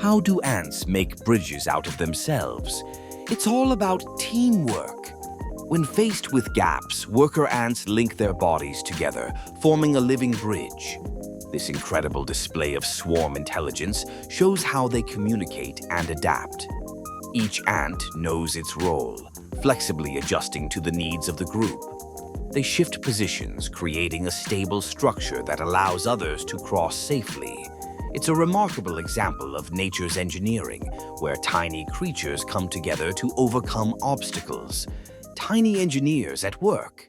How do ants make bridges out of themselves? It's all about teamwork. When faced with gaps, worker ants link their bodies together, forming a living bridge. This incredible display of swarm intelligence shows how they communicate and adapt. Each ant knows its role, flexibly adjusting to the needs of the group. They shift positions, creating a stable structure that allows others to cross safely. It's a remarkable example of nature's engineering, where tiny creatures come together to overcome obstacles. Tiny engineers at work.